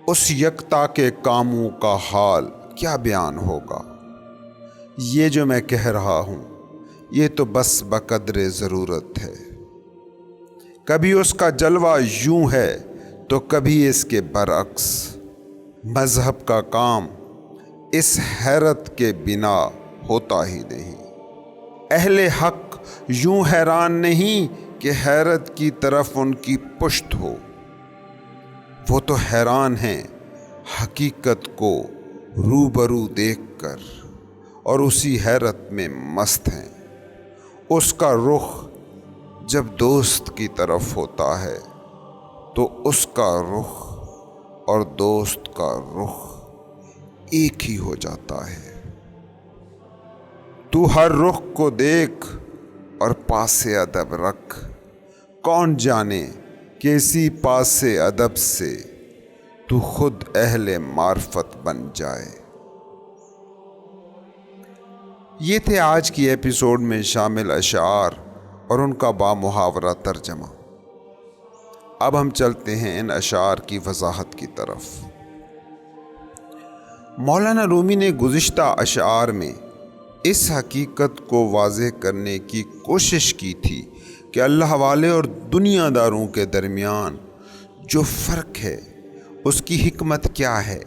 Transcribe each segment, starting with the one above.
اس یکتا کے کاموں کا حال کیا بیان ہوگا؟ یہ جو میں کہہ رہا ہوں یہ تو بس بقدر ضرورت ہے۔ کبھی اس کا جلوہ یوں ہے تو کبھی اس کے برعکس۔ مذہب کا کام اس حیرت کے بنا ہوتا ہی نہیں۔ اہل حق یوں حیران نہیں کہ حیرت کی طرف ان کی پشت ہو، وہ تو حیران ہیں حقیقت کو روبرو دیکھ کر اور اسی حیرت میں مست ہیں۔ اس کا رخ جب دوست کی طرف ہوتا ہے تو اس کا رخ اور دوست کا رخ ایک ہی ہو جاتا ہے۔ تو ہر رخ کو دیکھ اور پاس ادب رکھ، کون جانے کہ اسی پاس ادب سے تو خود اہل معرفت بن جائے۔ یہ تھے آج کی ایپیسوڈ میں شامل اشعار اور ان کا بامحاورہ ترجمہ۔ اب ہم چلتے ہیں ان اشعار کی وضاحت کی طرف۔ مولانا رومی نے گزشتہ اشعار میں اس حقیقت کو واضح کرنے کی کوشش کی تھی کہ اللہ والے اور دنیا داروں کے درمیان جو فرق ہے اس کی حکمت کیا ہے۔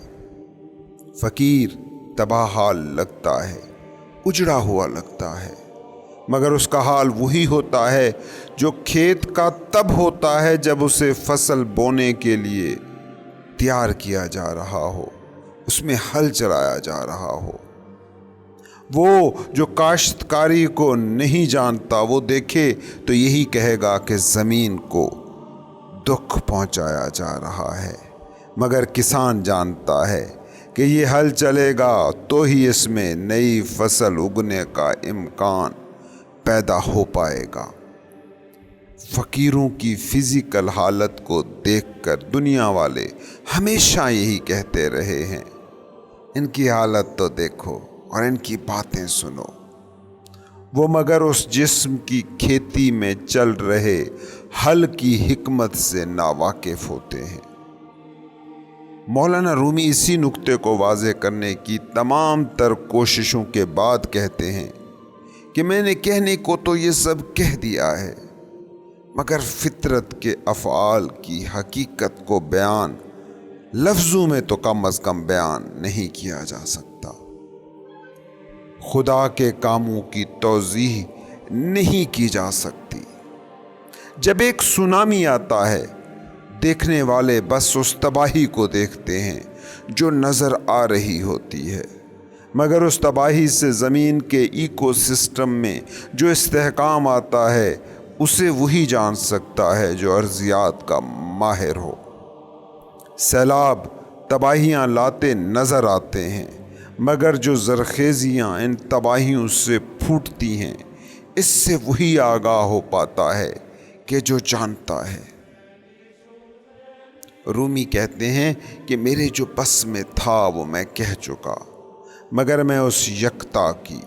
فقیر تباہ حال لگتا ہے، اجڑا ہوا لگتا ہے، مگر اس کا حال وہی ہوتا ہے جو کھیت کا تب ہوتا ہے جب اسے فصل بونے کے لیے تیار کیا جا رہا ہو، اس میں ہل چلایا جا رہا ہو۔ وہ جو کاشتکاری کو نہیں جانتا وہ دیکھے تو یہی کہے گا کہ زمین کو دکھ پہنچایا جا رہا ہے، مگر کسان جانتا ہے کہ یہ ہل چلے گا تو ہی اس میں نئی فصل اگنے کا امکان پیدا ہو پائے گا۔ فقیروں کی فزیکل حالت کو دیکھ کر دنیا والے ہمیشہ یہی کہتے رہے ہیں، ان کی حالت تو دیکھو اور ان کی باتیں سنو۔ وہ مگر اس جسم کی کھیتی میں چل رہے حل کی حکمت سے ناواقف ہوتے ہیں۔ مولانا رومی اسی نقطے کو واضح کرنے کی تمام تر کوششوں کے بعد کہتے ہیں کہ میں نے کہنے کو تو یہ سب کہہ دیا ہے، مگر فطرت کے افعال کی حقیقت کو بیان لفظوں میں تو کم از کم بیان نہیں کیا جا سکتا۔ خدا کے کاموں کی توضیح نہیں کی جا سکتی۔ جب ایک سونامی آتا ہے دیکھنے والے بس اس تباہی کو دیکھتے ہیں جو نظر آ رہی ہوتی ہے، مگر اس تباہی سے زمین کے ایکو سسٹم میں جو استحکام آتا ہے اسے وہی جان سکتا ہے جو ارضیات کا ماہر ہو۔ سیلاب تباہیاں لاتے نظر آتے ہیں، مگر جو زرخیزیاں ان تباہیوں سے پھوٹتی ہیں اس سے وہی آگاہ ہو پاتا ہے کہ جو جانتا ہے۔ رومی کہتے ہیں کہ میرے جو بس میں تھا وہ میں کہہ چکا، مگر میں اس یکتا کی،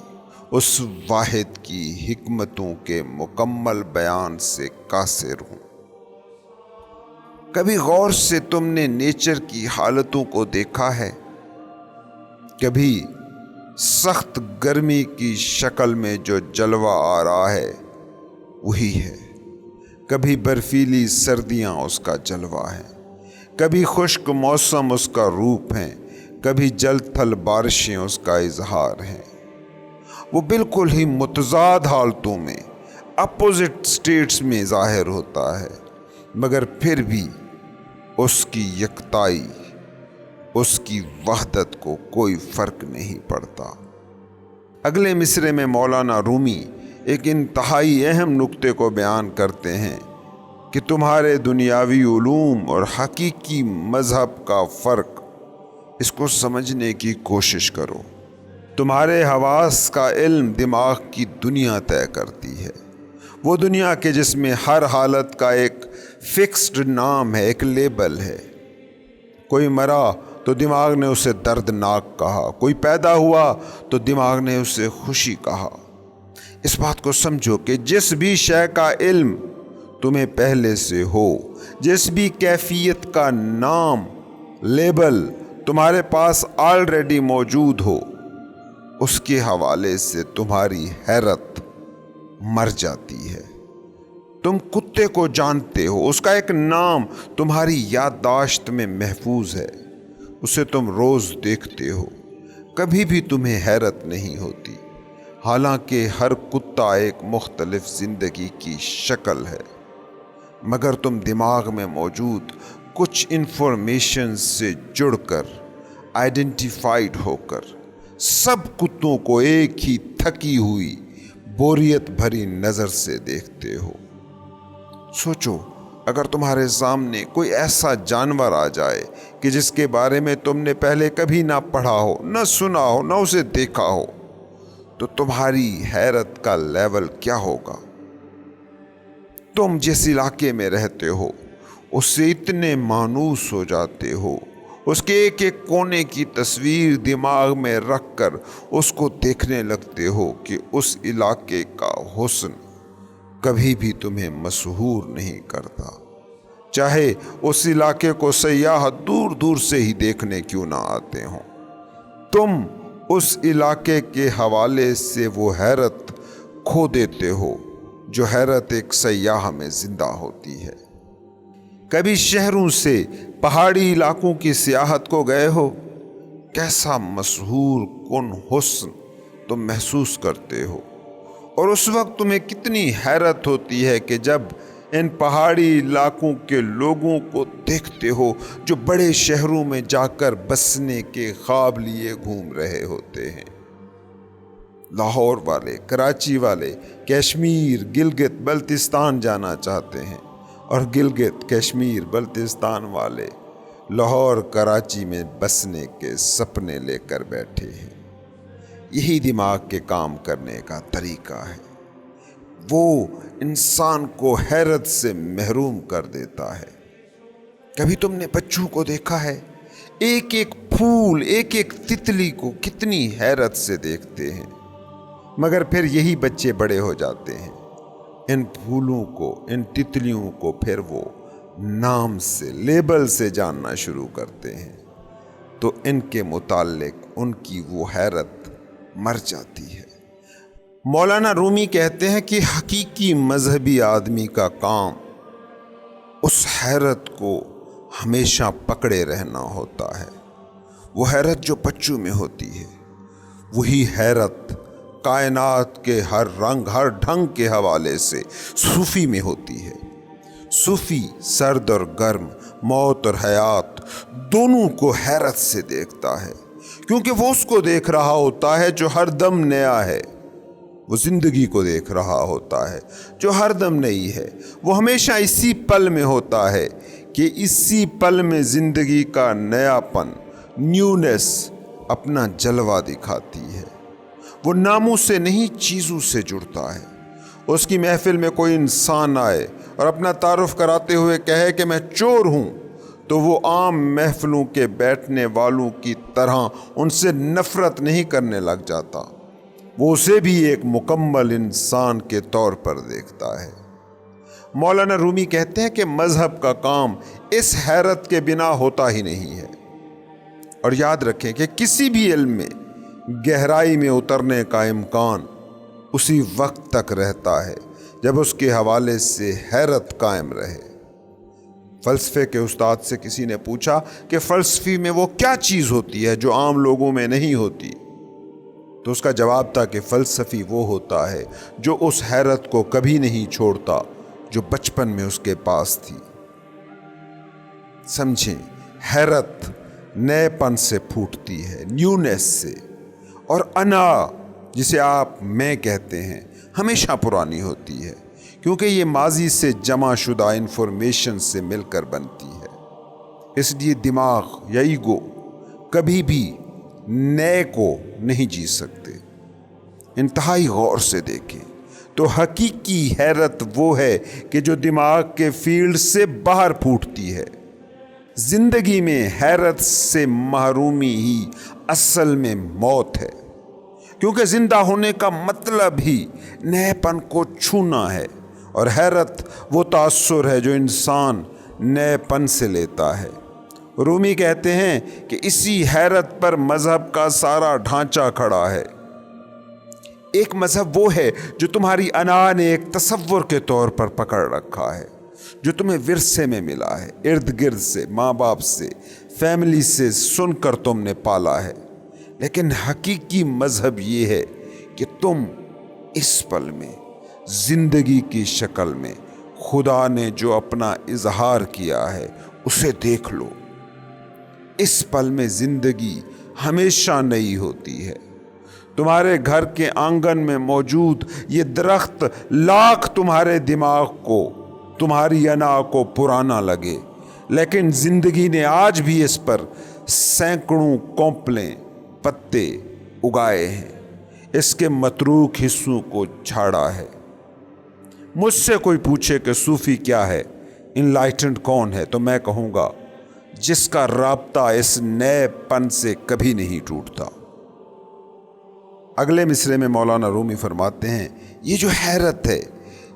اس واحد کی حکمتوں کے مکمل بیان سے قاصر ہوں۔ کبھی غور سے تم نے نیچر کی حالتوں کو دیکھا ہے؟ کبھی سخت گرمی کی شکل میں جو جلوہ آ رہا ہے وہی ہے، کبھی برفیلی سردیاں اس کا جلوہ ہے، کبھی خشک موسم اس کا روپ ہے، کبھی جل تھل بارشیں اس کا اظہار ہیں۔ وہ بالکل ہی متضاد حالتوں میں، اپوزٹ سٹیٹس میں ظاہر ہوتا ہے، مگر پھر بھی اس کی یکتائی، اس کی وحدت کو کوئی فرق نہیں پڑتا۔ اگلے مصرے میں مولانا رومی ایک انتہائی اہم نقطے کو بیان کرتے ہیں کہ تمہارے دنیاوی علوم اور حقیقی مذہب کا فرق، اس کو سمجھنے کی کوشش کرو۔ تمہارے حواس کا علم دماغ کی دنیا طے کرتی ہے، وہ دنیا کے جس میں ہر حالت کا ایک فکسڈ نام ہے، ایک لیبل ہے۔ کوئی مرا تو دماغ نے اسے دردناک کہا، کوئی پیدا ہوا تو دماغ نے اسے خوشی کہا۔ اس بات کو سمجھو کہ جس بھی شے کا علم تمہیں پہلے سے ہو، جس بھی کیفیت کا نام لیبل تمہارے پاس آلریڈی موجود ہو، اس کے حوالے سے تمہاری حیرت مر جاتی ہے۔ تم کتے کو جانتے ہو، اس کا ایک نام تمہاری یادداشت میں محفوظ ہے، اسے تم روز دیکھتے ہو، کبھی بھی تمہیں حیرت نہیں ہوتی، حالانکہ ہر کتا ایک مختلف زندگی کی شکل ہے، مگر تم دماغ میں موجود کچھ انفارمیشن سے جڑ کر، آئیڈینٹیفائیڈ ہو کر سب کتوں کو ایک ہی تھکی ہوئی بوریت بھری نظر سے دیکھتے ہو۔ سوچو، اگر تمہارے سامنے کوئی ایسا جانور آ جائے کہ جس کے بارے میں تم نے پہلے کبھی نہ پڑھا ہو، نہ سنا ہو، نہ اسے دیکھا ہو، تو تمہاری حیرت کا لیول کیا ہوگا؟ تم جس علاقے میں رہتے ہو اس سے اتنے مانوس ہو جاتے ہو، اس کے ایک ایک کونے کی تصویر دماغ میں رکھ کر اس کو دیکھنے لگتے ہو کہ اس علاقے کا حسن کبھی بھی تمہیں مسحور نہیں کرتا، چاہے اس علاقے کو سیاح دور دور سے ہی دیکھنے کیوں نہ آتے ہوں۔ تم اس علاقے کے حوالے سے وہ حیرت کھو دیتے ہو جو حیرت ایک سیاح میں زندہ ہوتی ہے۔ کبھی شہروں سے پہاڑی علاقوں کی سیاحت کو گئے ہو؟ کیسا مسحور کن حسن تم محسوس کرتے ہو، اور اس وقت تمہیں کتنی حیرت ہوتی ہے کہ جب ان پہاڑی علاقوں کے لوگوں کو دیکھتے ہو جو بڑے شہروں میں جا کر بسنے کے خواب لیے گھوم رہے ہوتے ہیں۔ لاہور والے، کراچی والے کشمیر، گلگت بلتستان جانا چاہتے ہیں، اور گلگت کشمیر بلتستان والے لاہور کراچی میں بسنے کے سپنے لے کر بیٹھے ہیں۔ یہی دماغ کے کام کرنے کا طریقہ ہے، وہ انسان کو حیرت سے محروم کر دیتا ہے۔ کبھی تم نے بچوں کو دیکھا ہے؟ ایک ایک پھول، ایک ایک تتلی کو کتنی حیرت سے دیکھتے ہیں، مگر پھر یہی بچے بڑے ہو جاتے ہیں، ان پھولوں کو، ان تتلیوں کو پھر وہ نام سے، لیبل سے جاننا شروع کرتے ہیں، تو ان کے متعلق ان کی وہ حیرت مر جاتی ہے۔ مولانا رومی کہتے ہیں کہ حقیقی مذہبی آدمی کا کام اس حیرت کو ہمیشہ پکڑے رہنا ہوتا ہے۔ وہ حیرت جو بچوں میں ہوتی ہے، وہی حیرت کائنات کے ہر رنگ، ہر ڈھنگ کے حوالے سے صوفی میں ہوتی ہے۔ صوفی سرد اور گرم، موت اور حیات دونوں کو حیرت سے دیکھتا ہے، کیونکہ وہ اس کو دیکھ رہا ہوتا ہے جو ہر دم نیا ہے، وہ زندگی کو دیکھ رہا ہوتا ہے جو ہر دم نئی ہے، وہ ہمیشہ اسی پل میں ہوتا ہے کہ اسی پل میں زندگی کا نیا پن، نیونیس اپنا جلوہ دکھاتی ہے۔ وہ ناموں سے نہیں، چیزوں سے جڑتا ہے۔ اس کی محفل میں کوئی انسان آئے اور اپنا تعارف کراتے ہوئے کہے کہ میں چور ہوں، تو وہ عام محفلوں کے بیٹھنے والوں کی طرح ان سے نفرت نہیں کرنے لگ جاتا، وہ اسے بھی ایک مکمل انسان کے طور پر دیکھتا ہے۔ مولانا رومی کہتے ہیں کہ مذہب کا کام اس حیرت کے بنا ہوتا ہی نہیں ہے، اور یاد رکھیں کہ کسی بھی علم میں گہرائی میں اترنے کا امکان اسی وقت تک رہتا ہے جب اس کے حوالے سے حیرت قائم رہے۔ فلسفے کے استاد سے کسی نے پوچھا کہ فلسفی میں وہ کیا چیز ہوتی ہے جو عام لوگوں میں نہیں ہوتی، تو اس کا جواب تھا کہ فلسفی وہ ہوتا ہے جو اس حیرت کو کبھی نہیں چھوڑتا جو بچپن میں اس کے پاس تھی۔ سمجھیں، حیرت نئے پن سے پھوٹتی ہے، نیونیس سے، اور انا جسے آپ میں کہتے ہیں ہمیشہ پرانی ہوتی ہے، کیونکہ یہ ماضی سے جمع شدہ انفارمیشن سے مل کر بنتی ہے۔ اس لیے دماغ یا ایگو کبھی بھی نئے کو نہیں جی سکتے۔ انتہائی غور سے دیکھیں تو حقیقی حیرت وہ ہے کہ جو دماغ کے فیلڈ سے باہر پھوٹتی ہے۔ زندگی میں حیرت سے محرومی ہی اصل میں موت ہے، کیونکہ زندہ ہونے کا مطلب ہی نئے پن کو چھونا ہے، اور حیرت وہ تاثر ہے جو انسان نئے پن سے لیتا ہے۔ رومی کہتے ہیں کہ اسی حیرت پر مذہب کا سارا ڈھانچہ کھڑا ہے۔ ایک مذہب وہ ہے جو تمہاری انا نے ایک تصور کے طور پر پکڑ رکھا ہے، جو تمہیں ورثے میں ملا ہے، ارد گرد سے، ماں باپ سے، فیملی سے سن کر تم نے پالا ہے۔ لیکن حقیقی مذہب یہ ہے کہ تم اس پل میں، زندگی کی شکل میں، خدا نے جو اپنا اظہار کیا ہے اسے دیکھ لو۔ اس پل میں زندگی ہمیشہ نئی ہوتی ہے۔ تمہارے گھر کے آنگن میں موجود یہ درخت لاکھ تمہارے دماغ کو، تمہاری انا کو پرانا لگے، لیکن زندگی نے آج بھی اس پر سینکڑوں کونپلیں، پتے اگائے ہیں، اس کے متروک حصوں کو جھاڑا ہے۔ مجھ سے کوئی پوچھے کہ صوفی کیا ہے، انلائٹنڈ کون ہے، تو میں کہوں گا جس کا رابطہ اس نئے پن سے کبھی نہیں ٹوٹتا۔ اگلے مصرے میں مولانا رومی فرماتے ہیں، یہ جو حیرت ہے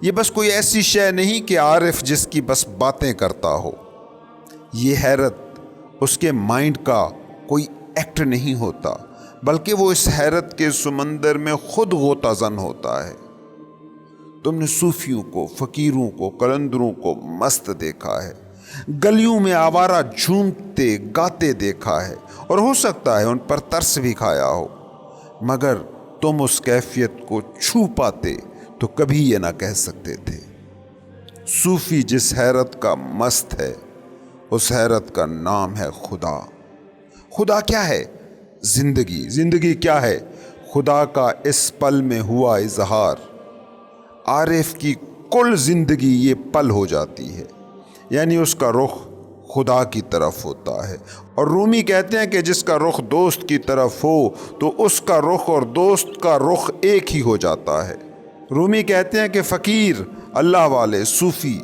یہ بس کوئی ایسی شے نہیں کہ عارف جس کی بس باتیں کرتا ہو۔ یہ حیرت اس کے مائنڈ کا کوئی ایکٹ نہیں ہوتا، بلکہ وہ اس حیرت کے سمندر میں خود غوطہ زن ہوتا ہے۔ تم نے صوفیوں کو، فقیروں کو، قلندروں کو مست دیکھا ہے، گلیوں میں آوارہ جھومتے گاتے دیکھا ہے، اور ہو سکتا ہے ان پر ترس بھی کھایا ہو، مگر تم اس کیفیت کو چھو پاتے تو کبھی یہ نہ کہہ سکتے تھے۔ صوفی جس حیرت کا مست ہے، اس حیرت کا نام ہے خدا۔ خدا کیا ہے؟ زندگی۔ زندگی کیا ہے؟ خدا کا اس پل میں ہوا اظہار۔ عارف کی کل زندگی یہ پل ہو جاتی ہے، یعنی اس کا رخ خدا کی طرف ہوتا ہے۔ اور رومی کہتے ہیں کہ جس کا رخ دوست کی طرف ہو تو اس کا رخ اور دوست کا رخ ایک ہی ہو جاتا ہے۔ رومی کہتے ہیں کہ فقیر، اللہ والے، صوفی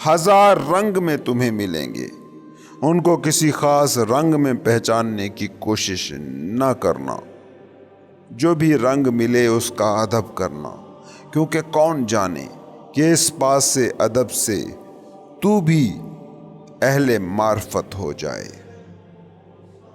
ہزار رنگ میں تمہیں ملیں گے، ان کو کسی خاص رنگ میں پہچاننے کی کوشش نہ کرنا، جو بھی رنگ ملے اس کا ادب کرنا، کیونکہ کون جانے کہ اس پاس سے ادب سے تو بھی اہل معرفت ہو جائے۔